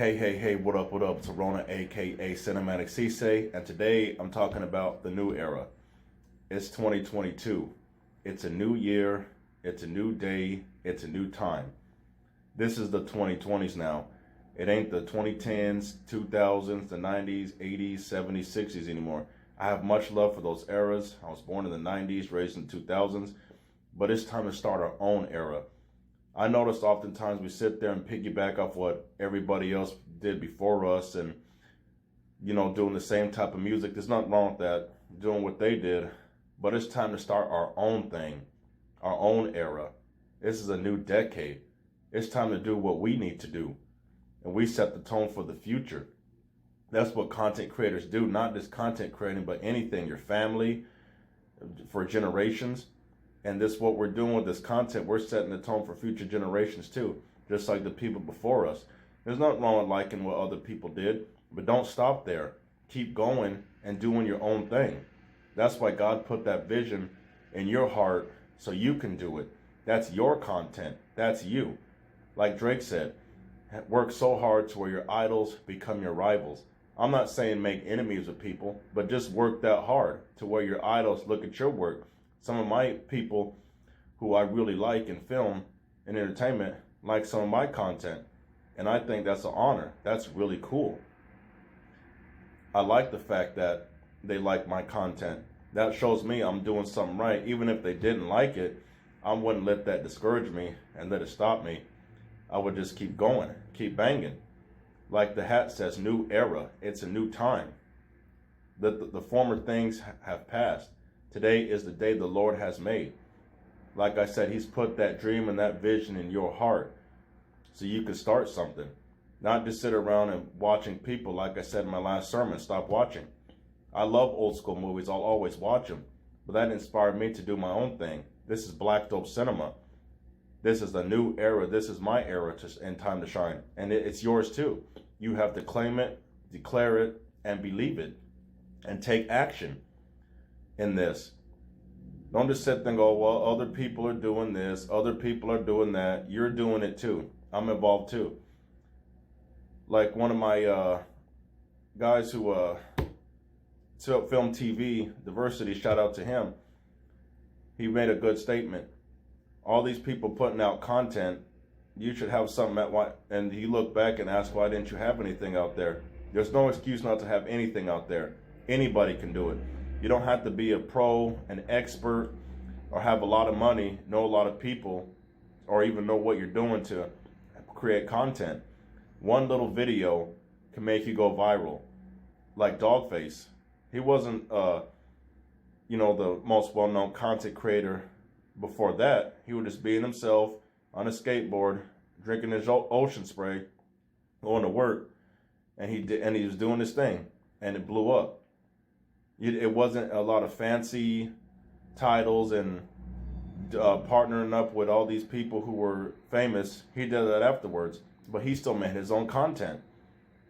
Hey, what up, what up? It's Rona, aka Cinematic Cisse, and today I'm talking about the new era. It's 2022. It's a new year, it's a new day, it's a new time. This is the 2020s now. It ain't the 2010s, 2000s, the 90s, 80s, 70s, 60s anymore. I have much love for those eras. I was born in the 90s, raised in the 2000s, but it's time to start our own era. I noticed oftentimes we sit there and piggyback off what everybody else did before us and, doing the same type of music. There's nothing wrong with that, doing what they did, but it's time to start our own thing, our own era. This is a new decade. It's time to do what we need to do, and we set the tone for the future. That's what content creators do, not just content creating, but anything, your family, for generations. And this is what we're doing with this content. We're setting the tone for future generations too, just like the people before us. There's nothing wrong with liking what other people did, but don't stop there. Keep going and doing your own thing. That's why God put that vision in your heart so you can do it. That's your content. That's you. Like Drake said, work so hard to where your idols become your rivals. I'm not saying make enemies with people, but just work that hard to where your idols look at your work. Some of my people who I really like in film and entertainment like some of my content. And I think that's an honor. That's really cool. I like the fact that they like my content. That shows me I'm doing something right. Even if they didn't like it, I wouldn't let that discourage me and let it stop me. I would just keep going, keep banging. Like the hat says, new era. It's a new time. The former things have passed. Today is the day the Lord has made. Like I said, He's put that dream and that vision in your heart so you can start something. Not just sit around and watching people. Like I said in my last sermon, stop watching. I love old school movies. I'll always watch them. But that inspired me to do my own thing. This is Black Dope Cinema. This is the new era. This is my era and time to shine. And it's yours too. You have to claim it, declare it, and believe it. And take action in this. Don't just sit there and go, well, other people are doing this, other people are doing that. You're doing it too. I'm involved too. Like one of my guys who film TV, Diversity, shout out to him. He made a good statement. All these people putting out content, you should have something and he looked back and asked, why didn't you have anything out there? There's no excuse not to have anything out there. Anybody can do it. You don't have to be a pro, an expert, or have a lot of money, know a lot of people, or even know what you're doing to create content. One little video can make you go viral. Like Dogface. He wasn't, the most well-known content creator before that. He was just being himself on a skateboard, drinking his ocean spray, going to work, and he was doing his thing, and it blew up. It wasn't a lot of fancy titles and partnering up with all these people who were famous. He did that afterwards, but he still made his own content.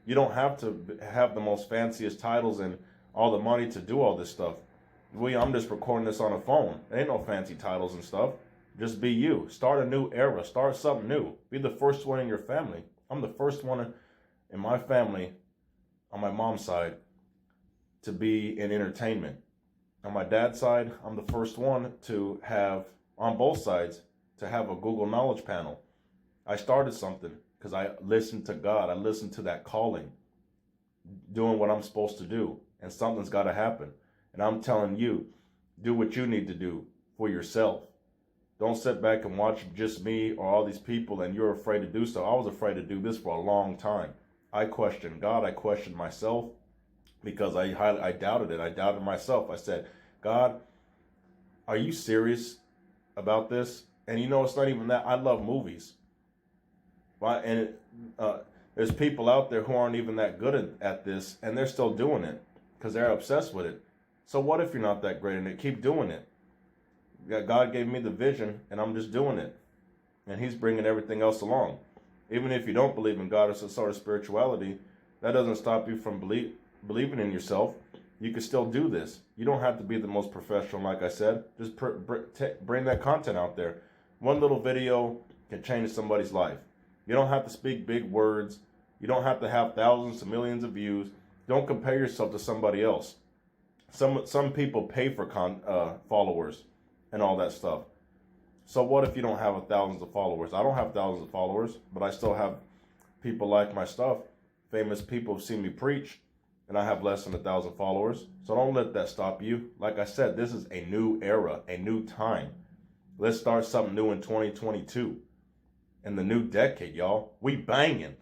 You don't have to have the most fanciest titles and all the money to do all this stuff. I'm just recording this on a phone. There ain't no fancy titles and stuff. Just be you. Start a new era. Start something new. Be the first one in your family. I'm the first one in my family on my mom's side to be in entertainment. On my dad's side, I'm the first one to have, on both sides, to have a Google Knowledge panel. I started something because I listened to God. I listened to that calling, doing what I'm supposed to do, and something's got to happen. And I'm telling you, do what you need to do for yourself. Don't sit back and watch just me or all these people and you're afraid to do so. I was afraid to do this for a long time. I questioned God. I questioned myself. Because I doubted it. I doubted myself. I said, God, are you serious about this? And it's not even that. I love movies. Right? And there's people out there who aren't even that good at this, and they're still doing it because they're obsessed with it. So what if you're not that great in it? Keep doing it. God gave me the vision, and I'm just doing it. And He's bringing everything else along. Even if you don't believe in God or some sort of spirituality, that doesn't stop you from believing in yourself. You can still do this. You don't have to be the most professional, like I said. Just bring that content out there. One little video can change somebody's life. You don't have to speak big words You don't have to have thousands to millions of views. Don't compare yourself to somebody else. Some people pay for followers and all that stuff. So what if you don't have thousands of followers? I don't have thousands of followers, but I still have people like my stuff. Famous people have seen me preach, and I have less than 1,000 followers. So don't let that stop you. Like I said, this is a new era, a new time. Let's start something new in 2022. In the new decade, y'all. We banging.